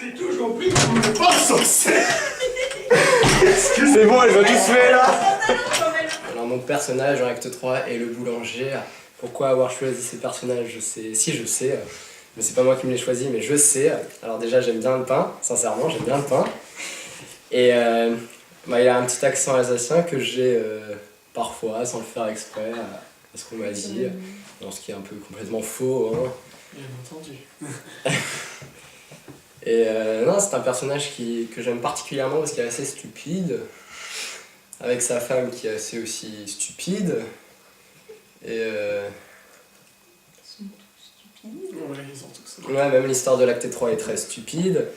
T'es toujours pris comme le pas censé. C'est bon, elle va tous faire là. Alors mon personnage en acte 3 est le boulanger. Pourquoi avoir choisi ces personnages, je sais. Si, je sais. Mais c'est pas moi qui me l'ai choisi, mais je sais. Alors déjà, j'aime bien le pain. Sincèrement, j'aime bien le pain. Et il a un petit accent alsacien que j'ai parfois, sans le faire exprès, à ce qu'on m'a dit. Bon, ce qui est un peu complètement faux. Hein. Bien entendu. Et non, c'est un personnage que j'aime particulièrement parce qu'il est assez stupide. Avec sa femme qui est assez aussi stupide. Et Ouais, ils ont tous ça. ouais, même l'histoire de l'acte 3 est très stupide.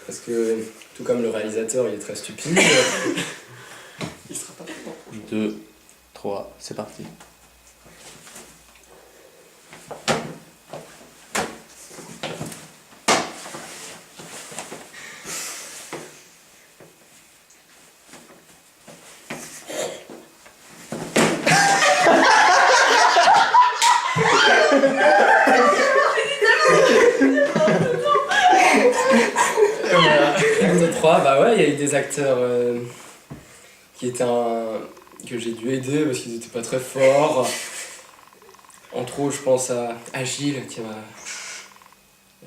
Parce que, tout comme le réalisateur, il est très stupide. Il sera pas content. 2, 3, c'est parti. L'acte 3, bah ouais, il y a eu des acteurs que j'ai dû aider parce qu'ils étaient pas très forts. Entre autres, je pense à Gilles qui m'a.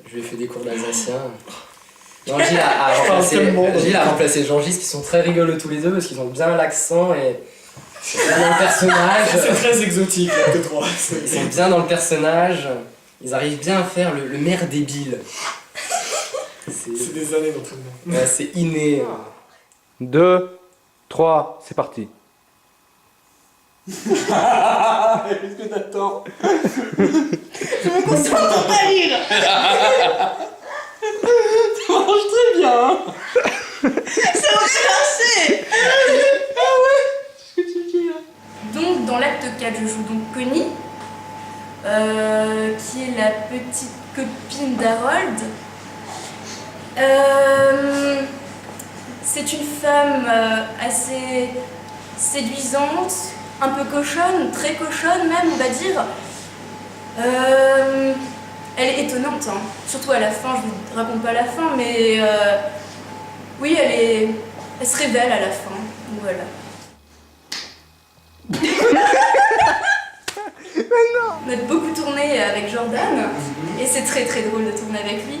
Je lui ai fait des cours d'alsacien. Non, Gilles a remplacé Jean-Gis qui sont très rigolos tous les deux parce qu'ils ont bien l'accent et bien dans le personnage. C'est très exotique, l'acte 3. Ils sont bien dans le personnage. Ils arrivent bien à faire le maire débile. C'est des années d'entraînement. Ouais, c'est inné. 2, 3, c'est parti. Qu'est-ce que t'attends? Je me concentre pour pas rire. Ça marche très bien, hein. Ça aurait marché. Ah ouais, ce que tu dis là. Donc dans l'acte 4, je joue donc Connie, qui est la petite copine d'Harold. C'est une femme assez séduisante, un peu cochonne, très cochonne même on va dire. Elle est étonnante, hein. Surtout à la fin, je vous raconte pas la fin, mais oui, elle se révèle à la fin, donc voilà. On a beaucoup tourné avec Jordan et c'est très très drôle de tourner avec lui.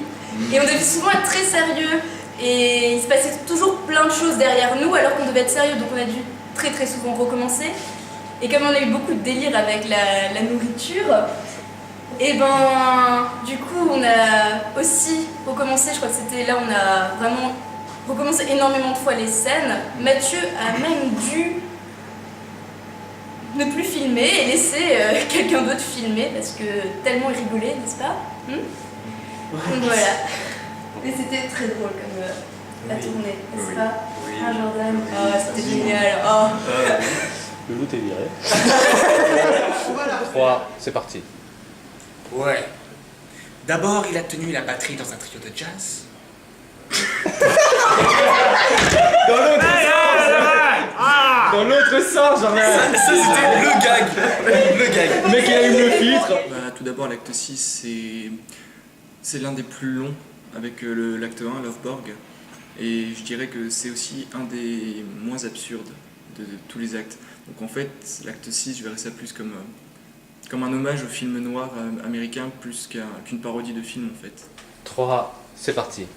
Et on devait souvent être très sérieux et il se passait toujours plein de choses derrière nous alors qu'on devait être sérieux, donc on a dû très très souvent recommencer. Et comme on a eu beaucoup de délire avec la nourriture, et ben du coup on a aussi recommencé, je crois que c'était là on a vraiment recommencé énormément de fois les scènes. Mathieu a même dû ne plus filmer et laisser quelqu'un d'autre filmer parce que tellement il rigolait, n'est-ce pas? Donc voilà. Mais c'était très drôle comme à tourner, n'est-ce pas? Oui. Ah Jordan, oh, c'était génial. Oh. Le loup t'est viré. 3, c'est parti. Ouais. D'abord, il a tenu la batterie dans un trio de jazz. Dans l'autre sens, j'en ai. Ça, c'était le gag. Le gag. Le mec, il a eu le filtre. Bah, tout d'abord, l'acte 6, c'est l'un des plus longs avec l'acte 1, Loveborg. Et je dirais que c'est aussi un des moins absurdes de tous les actes. Donc en fait, l'acte 6, je verrais ça plus comme un hommage au film noir américain plus qu'une parodie de film en fait. 3, c'est parti.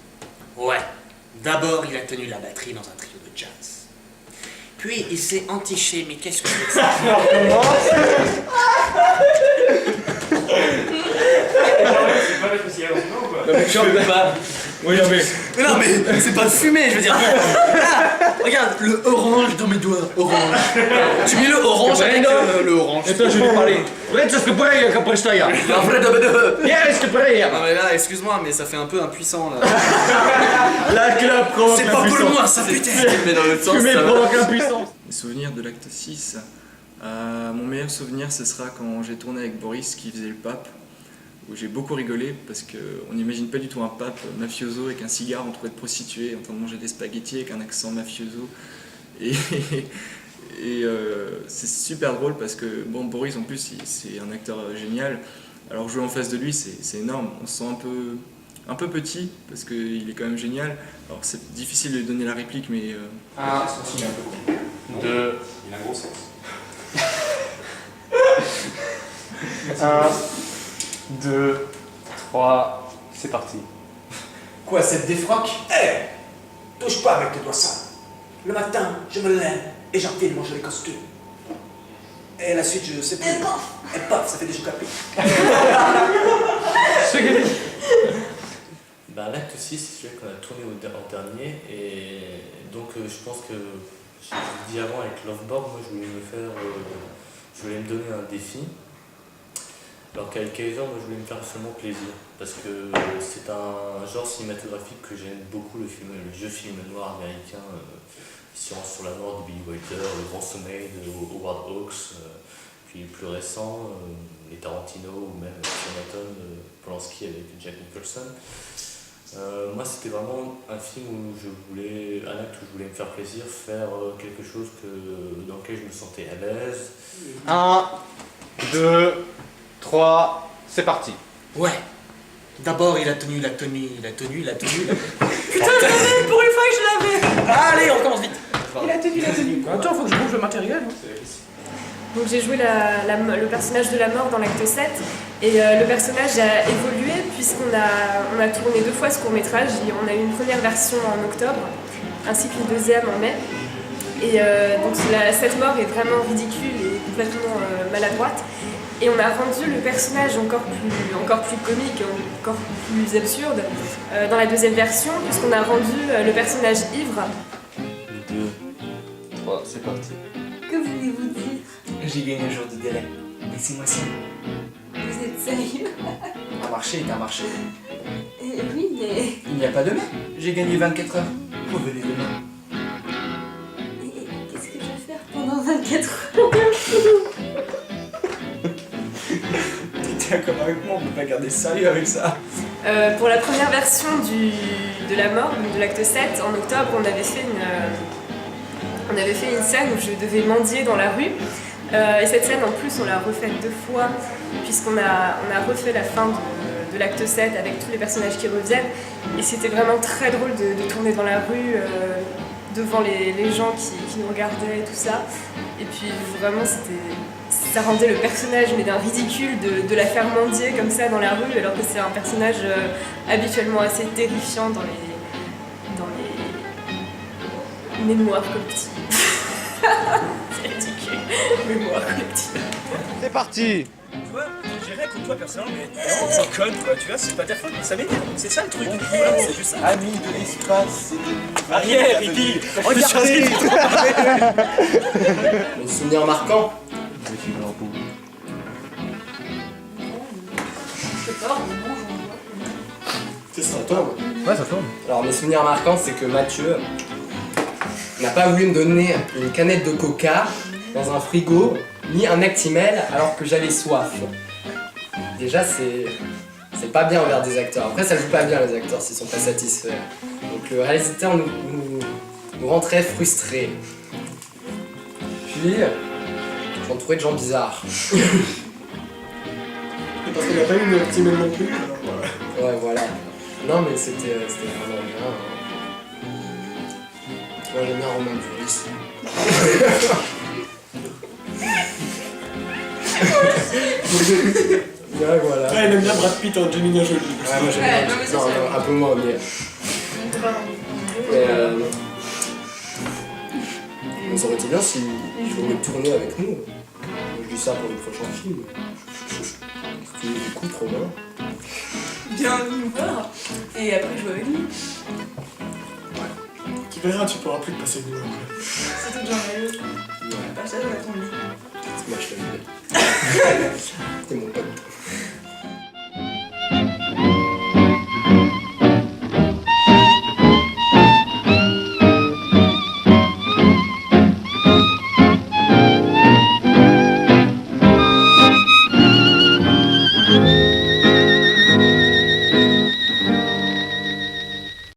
Ouais. D'abord, il a tenu la batterie dans un trio de jazz. Puis, il s'est entiché, mais qu'est-ce que c'est que ça? Je peux pas. Oui, non, mais c'est pas fumé, je veux dire. Ah, regarde, le orange dans mes doigts, orange. Tu mets le orange avec le orange. Et toi, je vais lui parler. Ouais, ça se prêt, qu'après je t'aille. Yeah, je te prêt. Non mais là, excuse-moi, mais ça fait un peu impuissant là. La clap provoque C'est pas pour moi, ça putain. Mais dans l'autre sens, Tu mets ça va. provoque l'impuissance. Les souvenirs de l'acte 6, mon meilleur souvenir ce sera quand j'ai tourné avec Boris qui faisait le pape, où j'ai beaucoup rigolé parce qu'on n'imagine pas du tout un pape mafioso avec un cigare entouré de prostituées en train de manger des spaghettis avec un accent mafioso. Et c'est super drôle parce que bon, Boris en plus c'est un acteur génial, alors jouer en face de lui c'est énorme, on se sent un peu un peu petit, parce qu'il est quand même génial. Alors c'est difficile de lui donner la réplique, mais... 1, 2, Il a un gros sens. 1, 2, 3, c'est parti. Quoi, cette défroque? Touche pas avec tes doigts sales. Le matin, je me lève et j'enfile mon joli costume. Et la suite, je sais plus. Et paf, ça fait des chocs à pic. Bah, l'acte 6, c'est celui qu'on a tourné en dernier, et donc je pense que, je l'ai dit avant avec Loveboard, moi je voulais me donner un défi, alors qu'avec Kaiser, moi je voulais me faire seulement plaisir, parce que c'est un genre cinématographique que j'aime beaucoup, le vieux film noir américain, Silence sur la mort de Billy Wilder, Le Grand Sommeil de Howard Hawks, puis plus récent, les Tarantino ou même Jonathan Polanski avec Jack Nicholson. Moi c'était vraiment un film un acte où je voulais me faire plaisir, faire quelque chose dans lequel je me sentais à l'aise. 1, 2, 3, c'est parti. Ouais. D'abord, il a tenu. Putain, je l'avais pour une fois que je l'avais. Allez, on recommence vite. Il a tenu. Attends, faut que je bouge le matériel. Donc j'ai joué le personnage de la mort dans l'acte 7 et le personnage a évolué puisqu'on a tourné 2 fois ce court-métrage. On a eu une première version en octobre ainsi qu'une deuxième en mai. Et donc cette mort est vraiment ridicule et complètement maladroite. Et on a rendu le personnage encore plus comique, encore plus absurde dans la deuxième version puisqu'on a rendu le personnage ivre. 2, 3, c'est parti. Que voulez-vous dire? J'ai gagné un jour de délai. Laissez-moi ça. Vous êtes sérieux? Un marché est un marché. Oui, mais... Il n'y a pas de mais. J'ai gagné 24 heures. Revenez demain. Et qu'est-ce que je vais faire pendant 24 heures? T'es d'accord avec moi, on peut pas garder sérieux avec ça. Pour la première version de la mort, donc de l'acte 7, en octobre, on avait fait une scène où je devais mendier dans la rue. Et cette scène, en plus, on l'a refaite 2 fois, puisqu'on a refait la fin de l'acte 7 avec tous les personnages qui reviennent. Et c'était vraiment très drôle de tourner dans la rue, devant les gens qui nous regardaient et tout ça. Et puis vraiment, ça rendait le personnage mais d'un ridicule de la faire mendier comme ça dans la rue, alors que c'est un personnage habituellement assez terrifiant dans les mémoires collectives. C'est ridicule, mémoires collectives. C'est parti. Tu vois, j'irais contre toi personnellement, mais on s'en conne quoi, tu vois, c'est pas ta faute, ça m'énerve, c'est ça le truc. Voilà, c'est juste ça. Ami de l'espace. Arrière, Ricky. Regardez. Mes souvenirs marquants. C'est ça, toi. Ouais, ça tourne. Alors mes souvenirs marquants, c'est que Mathieu n'a pas voulu me donner une canette de coca dans un frigo, ni un Actimel alors que j'avais soif. Déjà, c'est pas bien envers des acteurs. Après, ça joue pas bien les acteurs s'ils sont pas satisfaits. Donc le réalisateur nous rend très frustrés. Puis, je suis entouré de gens bizarres. Parce qu'il n'y a pas eu de petit même non plus. Alors voilà. Ouais, voilà. Non, mais c'était vraiment bien. Hein. Moi, j'aime bien Romain Duris. Ouais, voilà. Ouais, il aime bien Brad Pitt en Angelina Jolie. Ouais, moi j'aime bien. non, mais ça, Non, c'est- non, un peu moins, mais. Mais ça aurait été bien si je voulais tourner avec nous. Je dis ça pour le prochain film. Tu écoutes, Romain. Viens nous voir. Et après, jouer avec nous. Tu verras, tu pourras plus te passer de nous après. C'est tout genre, Ouais, pas ça, on va tomber. moi je t'aime bien.